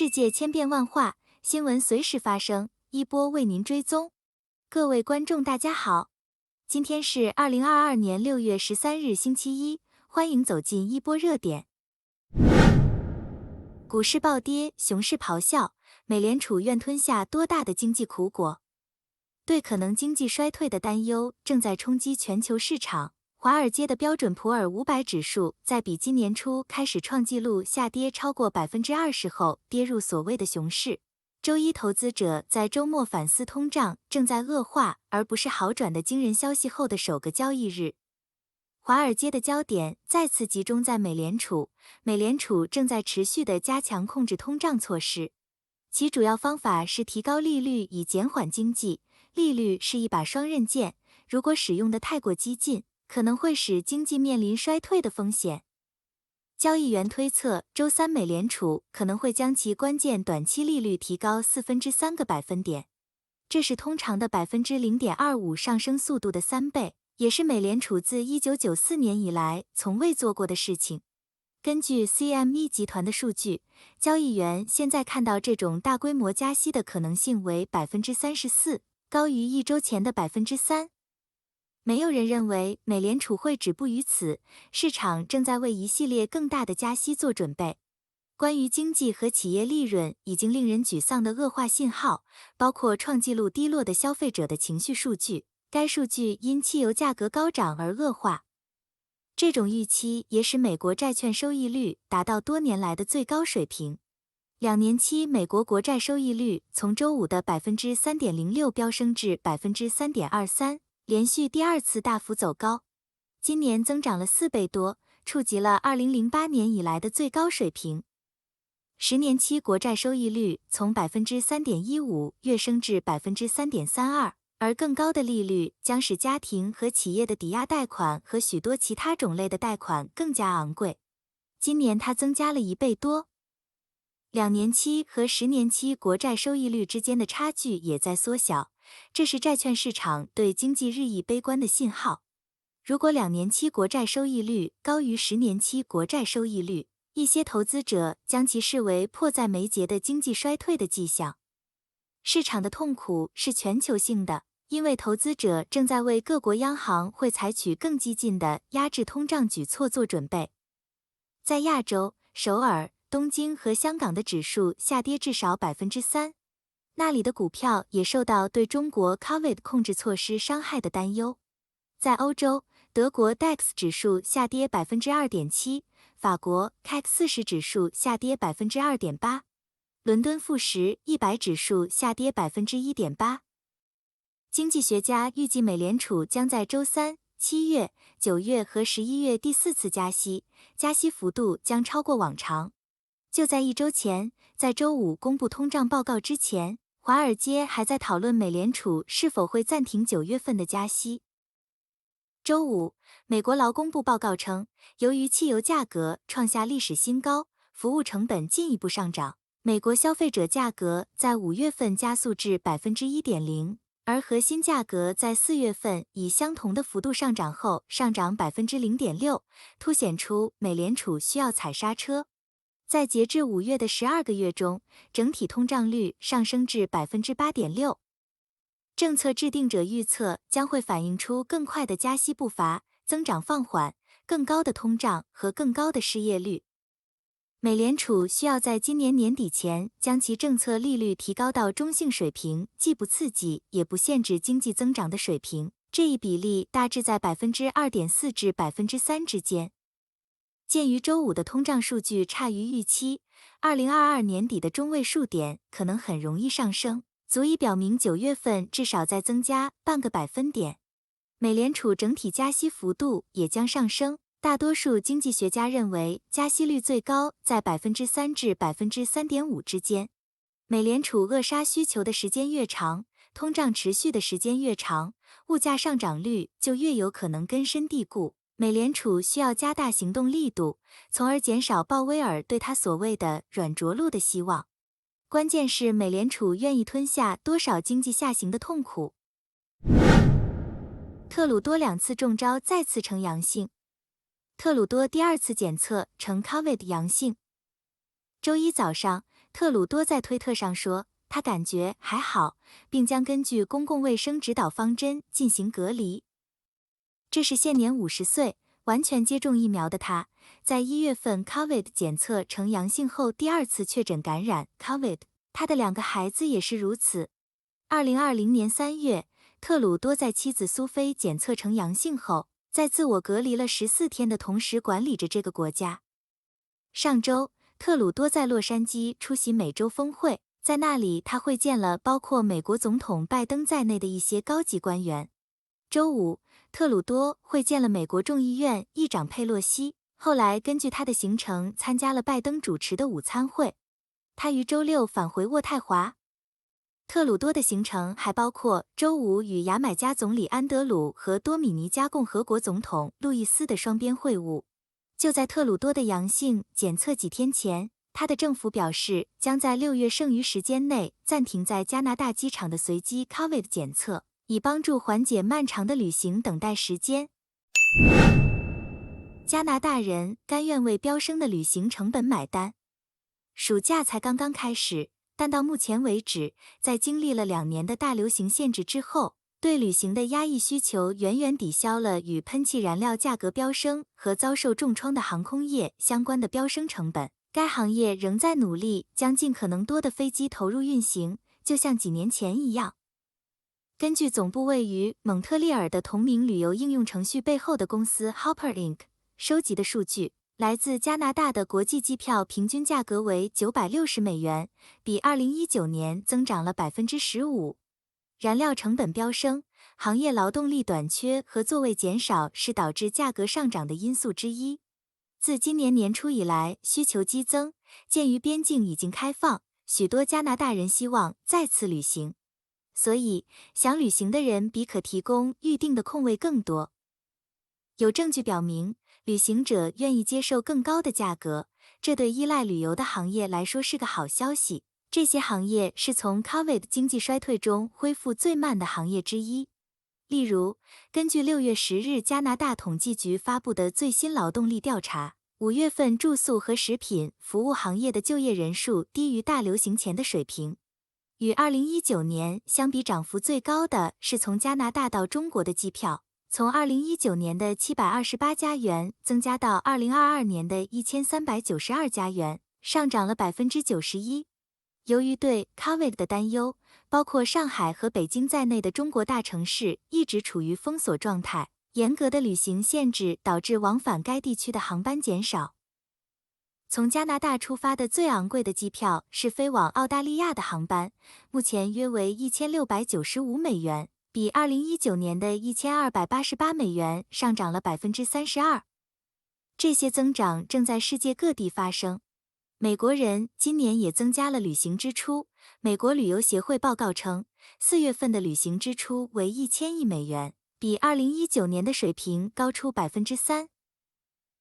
世界千变万化，新闻随时发生，一波为您追踪。各位观众大家好，今天是2022年6月13日星期一，欢迎走进一波热点。股市暴跌，熊市咆哮，美联储愿吞下多大的经济苦果？对可能经济衰退的担忧正在冲击全球市场。华尔街的标准普尔500指数在比今年初开始创纪录下跌超过20%后，跌入所谓的熊市。周一，投资者在周末反思通胀正在恶化而不是好转的惊人消息后的首个交易日。华尔街的焦点再次集中在美联储，美联储正在持续地加强控制通胀措施，其主要方法是提高利率以减缓经济。利率是一把双刃剑，如果使用得太过激进，可能会使经济面临衰退的风险。交易员推测，周三美联储可能会将其关键短期利率提高3%，这是通常的0.25%上升速度的3倍，也是美联储自1994年以来从未做过的事情。根据 CME 集团的数据，交易员现在看到这种大规模加息的可能性为34%，高于一周前的3%。没有人认为美联储会止步于此，市场正在为一系列更大的加息做准备。关于经济和企业利润已经令人沮丧的恶化信号，包括创纪录低落的消费者的情绪数据，该数据因汽油价格高涨而恶化。这种预期也使美国债券收益率达到多年来的最高水平。2年期美国国债收益率从周五的3.06%飙升至3.23%，连续第二次大幅走高，今年增长了4倍多，触及了2008年以来的最高水平。10年期国债收益率从3.15%跃升至3.32%，而更高的利率将使家庭和企业的抵押贷款和许多其他种类的贷款更加昂贵。今年它增加了1倍多。2年期和10年期国债收益率之间的差距也在缩小，这是债券市场对经济日益悲观的信号。如果2年期国债收益率高于10年期国债收益率，一些投资者将其视为迫在眉睫的经济衰退的迹象。市场的痛苦是全球性的，因为投资者正在为各国央行会采取更激进的压制通胀举措做准备。在亚洲，首尔、东京和香港的指数下跌至少3%，那里的股票也受到对中国 COVID 控制措施伤害的担忧。在欧洲，德国 DAX 指数下跌2.7%，法国 CAC 40指数下跌2.8%，伦敦富时100指数下跌1.8%。经济学家预计美联储将在周三、7月、9月和11月第4次加息，加息幅度将超过往常。就在1周前，在周五公布通胀报告之前，华尔街还在讨论美联储是否会暂停9月份的加息。周五，美国劳工部报告称，由于汽油价格创下历史新高，服务成本进一步上涨，美国消费者价格在5月份加速至 1.0%， 而核心价格在4月份以相同的幅度上涨后上涨 0.6%， 凸显出美联储需要踩刹车。在截至5月的12个月中，整体通胀率上升至 8.6%。政策制定者预测将会反映出更快的加息步伐、增长放缓、更高的通胀和更高的失业率。美联储需要在今年年底前将其政策利率提高到中性水平，既不刺激也不限制经济增长的水平，这一比例大致在 2.4% 至 3% 之间。鉴于周五的通胀数据差于预期，2022年底的中位数点可能很容易上升，足以表明9月份至少再增加0.5个百分点。美联储整体加息幅度也将上升，大多数经济学家认为加息率最高在 3% 至 3.5% 之间。美联储扼杀需求的时间越长，通胀持续的时间越长，物价上涨率就越有可能根深蒂固。美联储需要加大行动力度，从而减少鲍威尔对他所谓的软着陆的希望。关键是美联储愿意吞下多少经济下行的痛苦。特鲁多2次中招再次呈阳性，特鲁多第2次检测呈 COVID 阳性。周一早上，特鲁多在推特上说，他感觉还好，并将根据公共卫生指导方针进行隔离。这是现年50岁，完全接种疫苗的他，在1月份 COVID 检测呈阳性后第2次确诊感染 COVID， 他的2个孩子也是如此。2020年3月，特鲁多在妻子苏菲检测呈阳性后，在自我隔离了14天的同时管理着这个国家。上周，特鲁多在洛杉矶出席美洲峰会，在那里他会见了包括美国总统拜登在内的一些高级官员。周五，特鲁多会见了美国众议院议长佩洛西，后来根据他的行程参加了拜登主持的午餐会。他于周六返回渥太华。特鲁多的行程还包括周五与牙买加总理安德鲁和多米尼加共和国总统路易斯的双边会晤。就在特鲁多的阳性检测几天前，他的政府表示将在6月剩余时间内暂停在加拿大机场的随机 COVID 检测，以帮助缓解漫长的旅行等待时间。加拿大人甘愿为飙升的旅行成本买单。暑假才刚刚开始，但到目前为止，在经历了2年的大流行限制之后，对旅行的压抑需求远远抵消了与喷气燃料价格飙升和遭受重创的航空业相关的飙升成本。该行业仍在努力将尽可能多的飞机投入运行，就像几年前一样。根据总部位于蒙特利尔的同名旅游应用程序背后的公司 Hopper Inc. 收集的数据，来自加拿大的国际机票平均价格为$960，比2019年增长了15%。燃料成本飙升、行业劳动力短缺和座位减少是导致价格上涨的因素之一。自今年年初以来，需求激增，鉴于边境已经开放，许多加拿大人希望再次旅行，所以想旅行的人比可提供预定的空位更多。有证据表明，旅行者愿意接受更高的价格，这对依赖旅游的行业来说是个好消息。这些行业是从 COVID 经济衰退中恢复最慢的行业之一。例如，根据6月10日加拿大统计局发布的最新劳动力调查，5月份住宿和食品服务行业的就业人数低于大流行前的水平。与2019年相比，涨幅最高的是从加拿大到中国的机票，从2019年的728家元增加到2022年的1392家元，上涨了91%。由于对 COVID 的担忧，包括上海和北京在内的中国大城市一直处于封锁状态，严格的旅行限制导致往返该地区的航班减少。从加拿大出发的最昂贵的机票是飞往澳大利亚的航班，目前约为$1695，比2019年的$1288上涨了32%。这些增长正在世界各地发生。美国人今年也增加了旅行支出。美国旅游协会报告称，4月份的旅行支出为1000亿美元，比2019年的水平高出3%。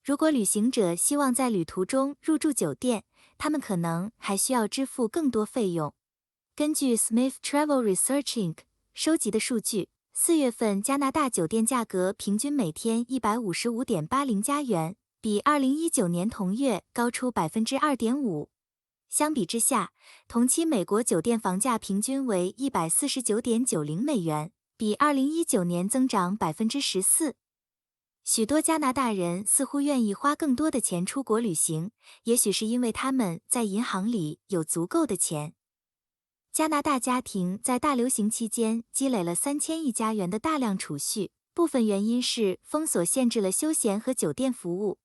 如果旅行者希望在旅途中入住酒店，他们可能还需要支付更多费用。根据 Smith Travel Research Inc. 收集的数据，4月份加拿大酒店价格平均每天155.80加元。比2019年同月高出2.5%。相比之下，同期美国酒店房价平均为$149.90，比2019年增长14%。许多加拿大人似乎愿意花更多的钱出国旅行，也许是因为他们在银行里有足够的钱。加拿大家庭在大流行期间积累了3000亿加元的大量储蓄，部分原因是封锁限制了休闲和酒店服务。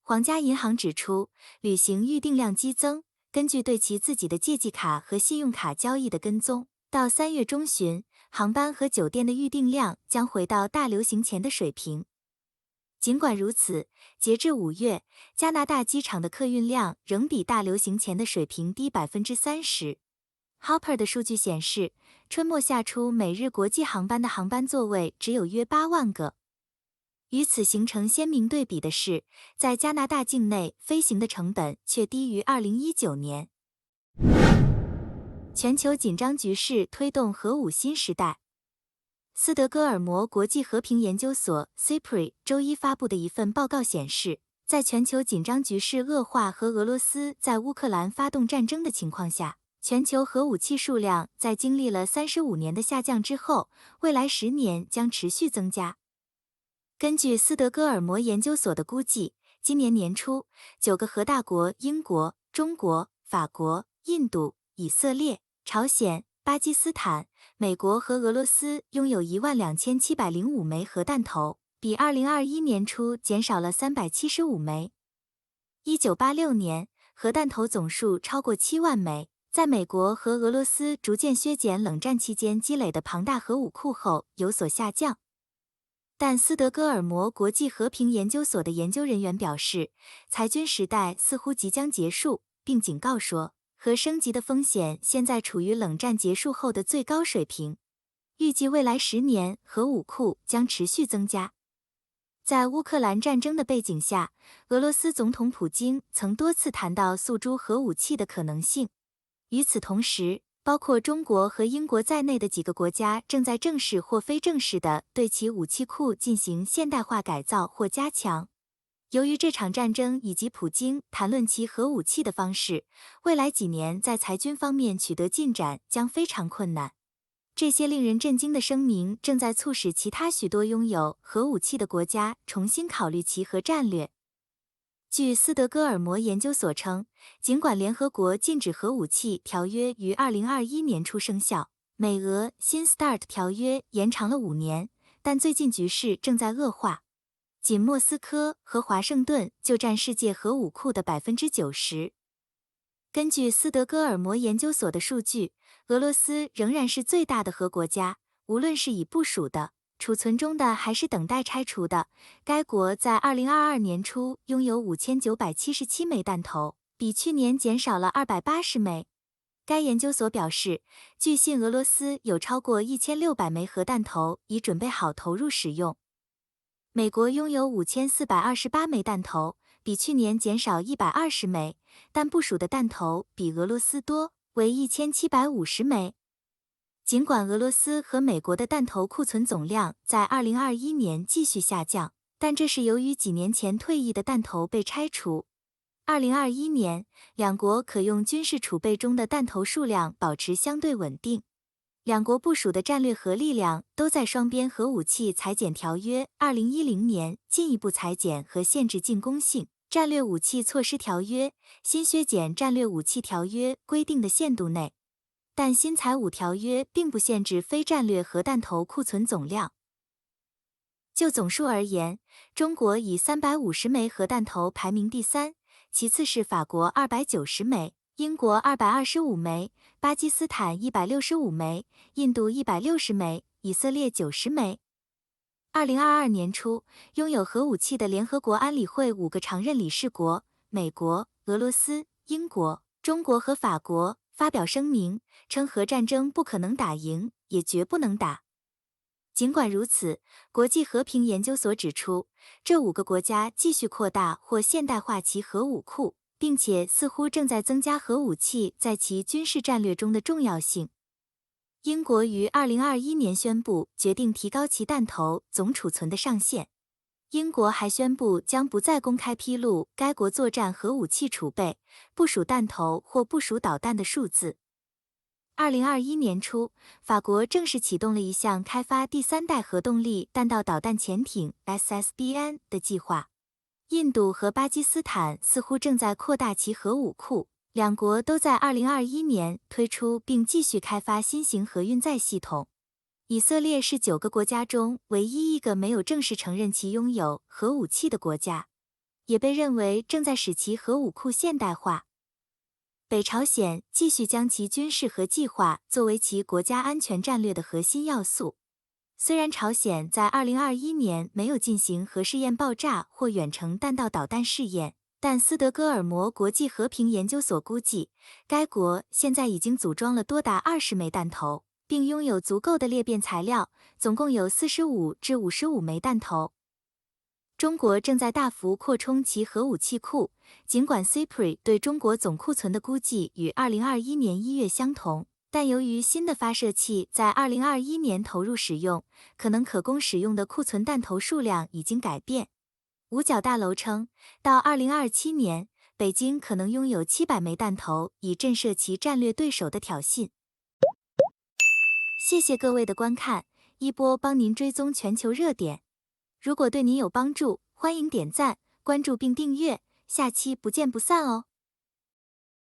皇家银行指出，旅行预订量激增，根据对其自己的借记卡和信用卡交易的跟踪，到3月中旬，航班和酒店的预订量将回到大流行前的水平。尽管如此，截至5月，加拿大机场的客运量仍比大流行前的水平低30%。Hopper 的数据显示，春末夏初每日国际航班的航班座位只有约8万个。与此形成鲜明对比的是，在加拿大境内飞行的成本却低于2019年。全球紧张局势推动核武新时代。斯德哥尔摩国际和平研究所 CIPRI 周一发布的一份报告显示，在全球紧张局势恶化和俄罗斯在乌克兰发动战争的情况下，全球核武器数量在经历了35年的下降之后，未来10年将持续增加。根据斯德哥尔摩研究所的估计，今年年初，9个核大国英国、中国、法国、印度、以色列、朝鲜、巴基斯坦、美国和俄罗斯拥有12705枚核弹头，比2021年初减少了375枚。1986年，核弹头总数超过7万枚。在美国和俄罗斯逐渐削减冷战期间积累的庞大核武库后有所下降。但斯德哥尔摩国际和平研究所的研究人员表示，裁军时代似乎即将结束，并警告说，核升级的风险现在处于冷战结束后的最高水平。预计未来10年核武库将持续增加。在乌克兰战争的背景下，俄罗斯总统普京曾多次谈到诉诸核武器的可能性。与此同时，包括中国和英国在内的几个国家正在正式或非正式地对其武器库进行现代化改造或加强。由于这场战争以及普京谈论其核武器的方式，未来几年在裁军方面取得进展将非常困难。这些令人震惊的声明正在促使其他许多拥有核武器的国家重新考虑其核战略。据斯德哥尔摩研究所称，尽管联合国禁止核武器条约于2021年初生效，美俄新 START 条约延长了5年，但最近局势正在恶化。仅莫斯科和华盛顿就占世界核武库的90%。根据斯德哥尔摩研究所的数据，俄罗斯仍然是最大的核国家，无论是已部署的、储存中的还是等待拆除的。该国在2022年初拥有5977枚弹头，比去年减少了280枚。该研究所表示，据信俄罗斯有超过1600枚核弹头已准备好投入使用。美国拥有5428枚弹头，比去年减少120枚，但部署的弹头比俄罗斯多，为1750枚。尽管俄罗斯和美国的弹头库存总量在2021年继续下降，但这是由于几年前退役的弹头被拆除。2021年，两国可用军事储备中的弹头数量保持相对稳定。两国部署的战略核力量都在双边核武器裁减条约2010年进一步裁减和限制进攻性战略武器措施条约新削减战略武器条约规定的限度内。但新裁武条约并不限制非战略核弹头库存总量。就总数而言，中国以350枚核弹头排名第3，其次是法国290枚，英国225枚，巴基斯坦165枚，印度160枚，以色列90枚。2022年初，拥有核武器的联合国安理会5个常任理事国美国、俄罗斯、英国、中国和法国发表声明，称核战争不可能打赢，也绝不能打。尽管如此，国际和平研究所指出，这5个国家继续扩大或现代化其核武库，并且似乎正在增加核武器在其军事战略中的重要性。英国于2021年宣布决定提高其弹头总储存的上限。英国还宣布将不再公开披露该国作战核武器储备、部署弹头或部署导弹的数字。2021年初，法国正式启动了一项开发第3代核动力弹道导弹潜艇 SSBN 的计划。印度和巴基斯坦似乎正在扩大其核武库，两国都在2021年推出并继续开发新型核运载系统。以色列是9个国家中唯一一个没有正式承认其拥有核武器的国家，也被认为正在使其核武库现代化。北朝鲜继续将其军事核计划作为其国家安全战略的核心要素。虽然朝鲜在2021年没有进行核试验爆炸或远程弹道导弹试验，但斯德哥尔摩国际和平研究所估计，该国现在已经组装了多达20枚弹头，并拥有足够的裂变材料，总共有45至55枚弹头。中国正在大幅扩充其核武器库，尽管 CIPRI 对中国总库存的估计与2021年1月相同，但由于新的发射器在2021年投入使用，可能可供使用的库存弹头数量已经改变。五角大楼称，到2027年，北京可能拥有700枚弹头，以震慑其战略对手的挑衅。谢谢各位的观看，一波帮您追踪全球热点。如果对您有帮助，欢迎点赞、关注并订阅，下期不见不散哦。